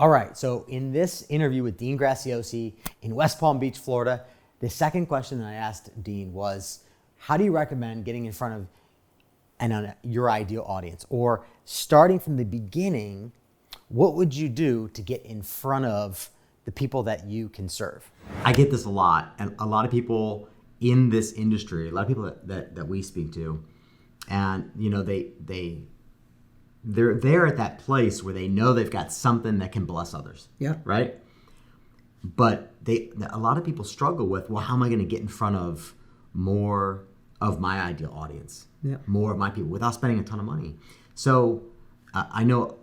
All right, so in this interview with Dean Graziosi in West Palm Beach, Florida, the second question that I asked Dean was, how do you recommend getting in front of your ideal audience? Or starting from the beginning, what would you do to get in front of the people that you can serve? I get this a lot, and a lot of people in this industry, a lot of people that we speak to, and they're there at that place where they know they've got something that can bless others. Yeah. Right? But a lot of people struggle with, well, how am I going to get in front of more of my ideal audience? Yeah. More of my people without spending a ton of money. So I know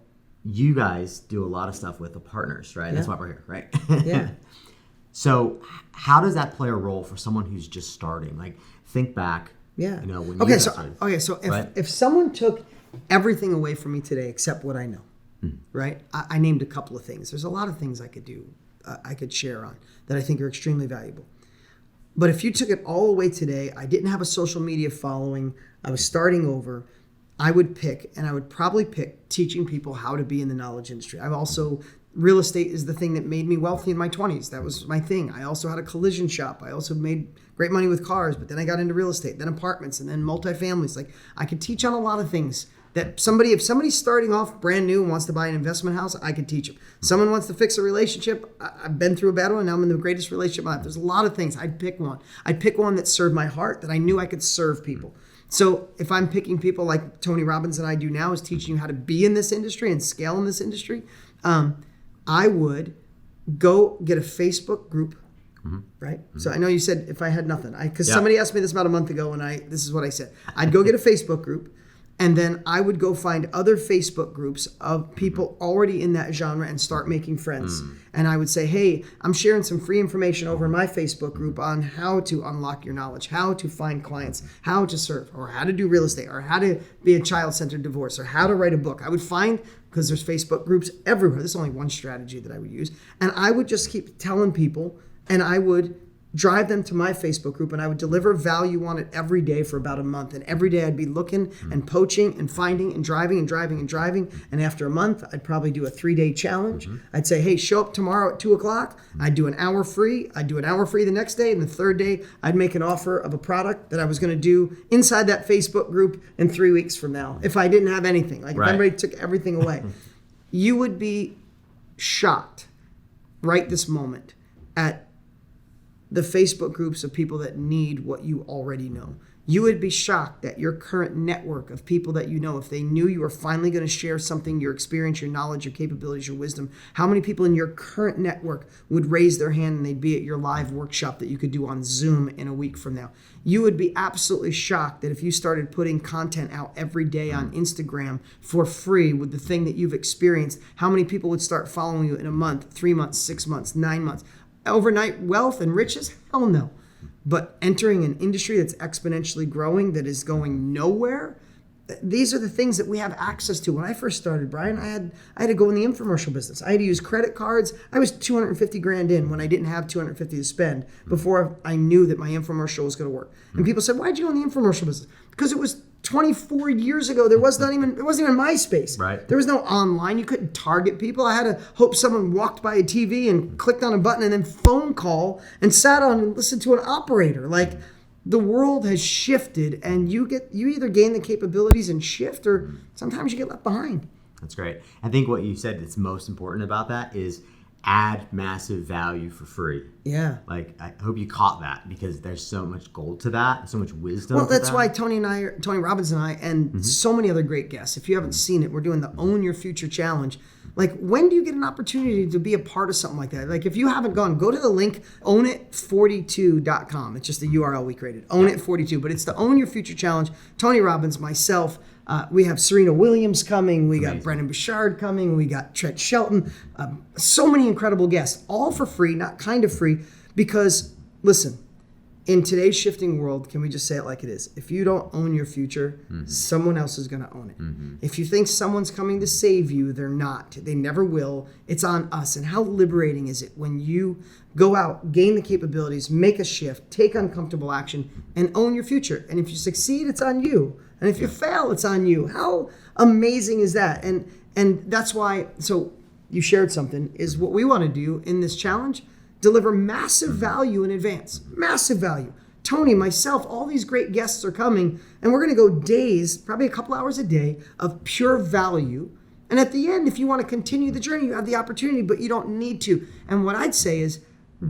you guys do a lot of stuff with the partners, right? Yeah. That's why we're here, right? Yeah. So how does that play a role for someone who's just starting? Like, think back. Yeah. When okay. you So started, okay. So if right? if someone took everything away from me today except what I know, right? I named a couple of things. There's a lot of things I could do, I could share on that I think are extremely valuable. But if you took it all away today, I didn't have a social media following, I was starting over, I would probably pick teaching people how to be in the knowledge industry. Real estate is the thing that made me wealthy in my 20s. That was my thing. I also had a collision shop. I also made great money with cars, but then I got into real estate, then apartments, and then multifamilies. Like, I could teach on a lot of things that if somebody's starting off brand new and wants to buy an investment house, I could teach them. Someone wants to fix a relationship. I've been through a bad one, and now I'm in the greatest relationship of my life. There's a lot of things. I'd pick one. I'd pick one that served my heart, that I knew I could serve people. So if I'm picking people like Tony Robbins and I do now, is teaching you how to be in this industry and scale in this industry, I would go get a Facebook group, right? Mm-hmm. So I know you said if I had nothing, because somebody asked me this about a month ago, and this is what I said. I'd go get a Facebook group, and then I would go find other Facebook groups of people already in that genre and start making friends. And I would say, hey, I'm sharing some free information over in my Facebook group on how to unlock your knowledge, how to find clients, how to serve, or how to do real estate, or how to be a child-centered divorce, or how to write a book. I would find, because there's Facebook groups everywhere. There's only one strategy that I would use. And I would just keep telling people, and I would drive them to my Facebook group, and I would deliver value on it every day for about a month. And every day I'd be looking and poaching and finding and driving and driving and driving. And after a month, I'd probably do a 3-day challenge. I'd say, hey, show up tomorrow at 2:00. I'd do an hour free. I'd do an hour free the next day. And the third day, I'd make an offer of a product that I was going to do inside that Facebook group in 3 weeks from now. If I didn't have anything, like if everybody took everything away, you would be shocked right this moment at the Facebook groups of people that need what you already know. You would be shocked that your current network of people that you know, if they knew you were finally going to share something, your experience, your knowledge, your capabilities, your wisdom, how many people in your current network would raise their hand and they'd be at your live workshop that you could do on Zoom in a week from now. You would be absolutely shocked that if you started putting content out every day on Instagram for free with the thing that you've experienced, how many people would start following you in a month, 3 months, 6 months, 9 months? Overnight wealth and riches? Hell no. But entering an industry that's exponentially growing, that is going nowhere, these are the things that we have access to. When I first started, Bryan, I had to go in the infomercial business. I had to use credit cards. I was $250,000 in when I didn't have $250 to spend before I knew that my infomercial was going to work. And people said, why'd you go in the infomercial business? Because it was 24 years ago. It wasn't even MySpace. Right. There was no online. You couldn't target people. I had to hope someone walked by a TV and clicked on a button and then phone call and sat on and listened to an operator. Like, the world has shifted, and you either gain the capabilities and shift, or sometimes you get left behind. That's great. I think what you said that's most important about that is add massive value for free. Yeah. Like, I hope you caught that, because there's so much gold to that, so much wisdom. Well, that's why Tony Robbins and I, and so many other great guests, if you haven't seen it, we're doing the Own Your Future Challenge. Like, when do you get an opportunity to be a part of something like that? Like, if you haven't gone, go to the link, ownit42.com. It's just the URL we created, ownit42. But it's the Own Your Future Challenge. Tony Robbins, myself, we have Serena Williams coming. We got Brendan Bouchard coming. We got Trent Shelton. So many incredible guests, all for free, not kind of free. Because, listen, in today's shifting world, can we just say it like it is? If you don't own your future, someone else is going to own it. If you think someone's coming to save you, they're not. They never will. It's on us. And how liberating is it when you go out, gain the capabilities, make a shift, take uncomfortable action, and own your future? And if you succeed, it's on you. And if you fail, it's on you. How amazing is that? And that's why, so you shared something, is what we want to do in this challenge, deliver massive value in advance. Massive value. Tony, myself, all these great guests are coming, and we're going to go days, probably a couple hours a day, of pure value. And at the end, if you want to continue the journey, you have the opportunity, but you don't need to. And what I'd say is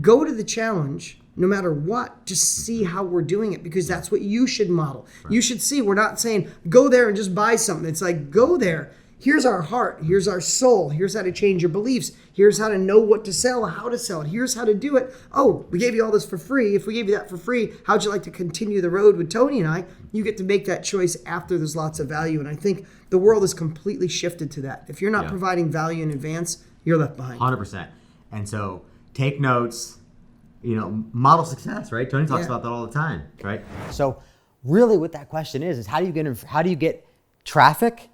go to the challenge no matter what, just see how we're doing it, because that's what you should model. Right. You should see. We're not saying go there and just buy something. It's like, go there. Here's our heart. Here's our soul. Here's how to change your beliefs. Here's how to know what to sell, how to sell it. Here's how to do it. Oh, we gave you all this for free. If we gave you that for free, how'd you like to continue the road with Tony and I? You get to make that choice after there's lots of value. And I think the world has completely shifted to that. If you're not providing value in advance, you're left behind. 100%. And so take notes, model success, right? Tony talks about that all the time, right? So really what that question is how do you get traffic,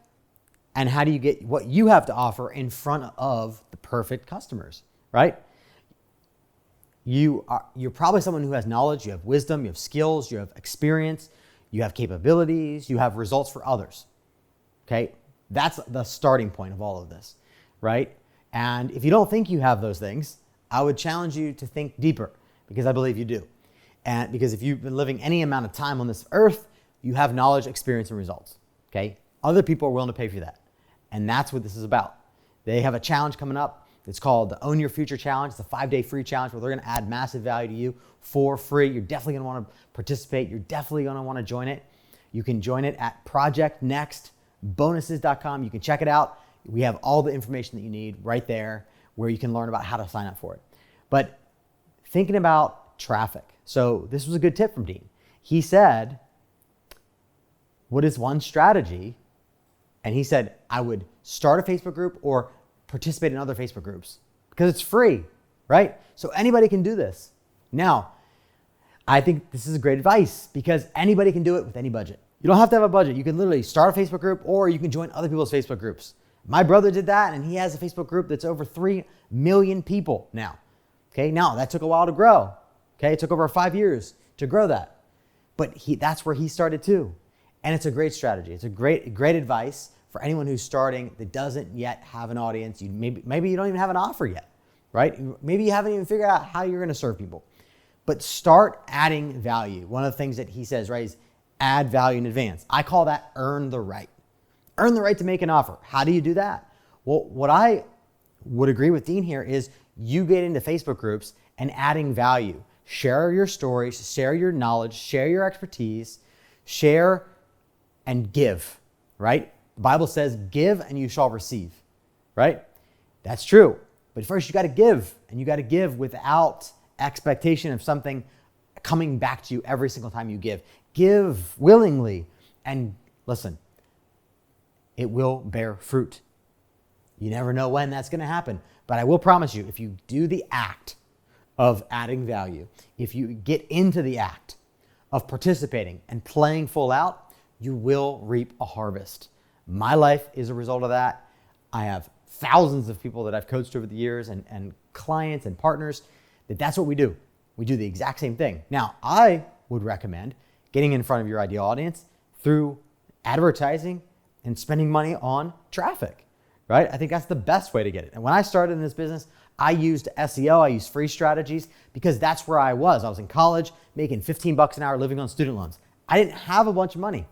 and how do you get what you have to offer in front of the perfect customers, right? You're probably someone who has knowledge, you have wisdom, you have skills, you have experience, you have capabilities, you have results for others, okay? That's the starting point of all of this, right? And if you don't think you have those things, I would challenge you to think deeper, because I believe you do. And because if you've been living any amount of time on this earth, you have knowledge, experience, and results, okay? Other people are willing to pay for that. And that's what this is about. They have a challenge coming up. It's called the Own Your Future Challenge. It's a 5-day free challenge where they're going to add massive value to you for free. You're definitely going to want to participate. You're definitely going to want to join it. You can join it at projectnextbonuses.com. You can check it out. We have all the information that you need right there where you can learn about how to sign up for it. But thinking about traffic. So this was a good tip from Dean. He said, what is one strategy? And he said, I would start a Facebook group or participate in other Facebook groups because it's free, right? So anybody can do this. Now, I think this is great advice because anybody can do it with any budget. You don't have to have a budget. You can literally start a Facebook group or you can join other people's Facebook groups. My brother did that and he has a Facebook group that's over 3 million people now. Okay, now that took a while to grow. Okay, it took over 5 years to grow that. But that's where he started too. And it's a great strategy. It's a great advice for anyone who's starting that doesn't yet have an audience. Maybe you don't even have an offer yet, right? Maybe you haven't even figured out how you're going to serve people. But start adding value. One of the things that he says, right, is add value in advance. I call that earn the right. Earn the right to make an offer. How do you do that? Well, what I would agree with Dean here is you get into Facebook groups and adding value. Share your stories, share your knowledge, share your expertise, share and give, right? The Bible says, give and you shall receive, right? That's true. But first you got to give, and you got to give without expectation of something coming back to you every single time you give. Give willingly, and listen, it will bear fruit. You never know when that's going to happen. But I will promise you, if you do the act of adding value, if you get into the act of participating and playing full out, you will reap a harvest. My life is a result of that. I have thousands of people that I've coached over the years and clients and partners that's what we do. We do the exact same thing. Now, I would recommend getting in front of your ideal audience through advertising and spending money on traffic, right? I think that's the best way to get it. And when I started in this business, I used SEO, I used free strategies because that's where I was. I was in college making $15 an hour living on student loans. I didn't have a bunch of money,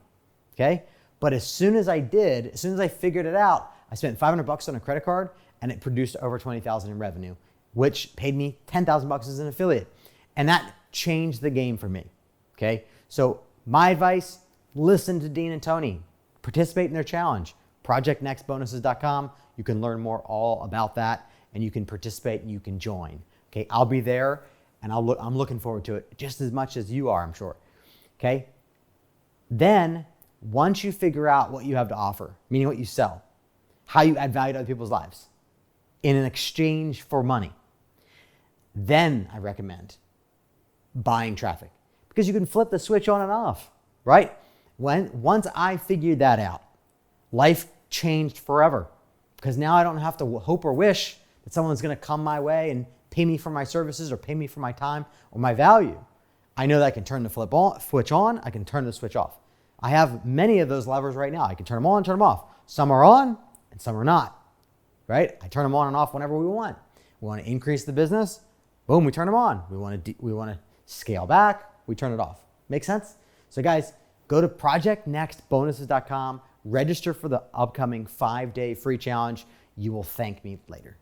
okay? But as soon as I figured it out, I spent $500 on a credit card and it produced over $20,000 in revenue, which paid me $10,000 as an affiliate. And that changed the game for me, okay? So my advice, listen to Dean and Tony. Participate in their challenge, projectnextbonuses.com. You can learn more all about that and you can participate and you can join, okay? I'll be there and I'm looking forward to it just as much as you are, I'm sure, okay? Then, once you figure out what you have to offer, meaning what you sell, how you add value to other people's lives in an exchange for money, then I recommend buying traffic because you can flip the switch on and off, right? Once I figured that out, life changed forever because now I don't have to hope or wish that someone's going to come my way and pay me for my services or pay me for my time or my value. I know that I can turn the switch on, I can turn the switch off. I have many of those levers right now. I can turn them on, turn them off. Some are on and some are not. right? I turn them on and off whenever we want. We want to increase the business, boom, we turn them on. We want to scale back, we turn it off. Make sense? So guys, go to projectnextbonuses.com, register for the upcoming 5-day free challenge. You will thank me later.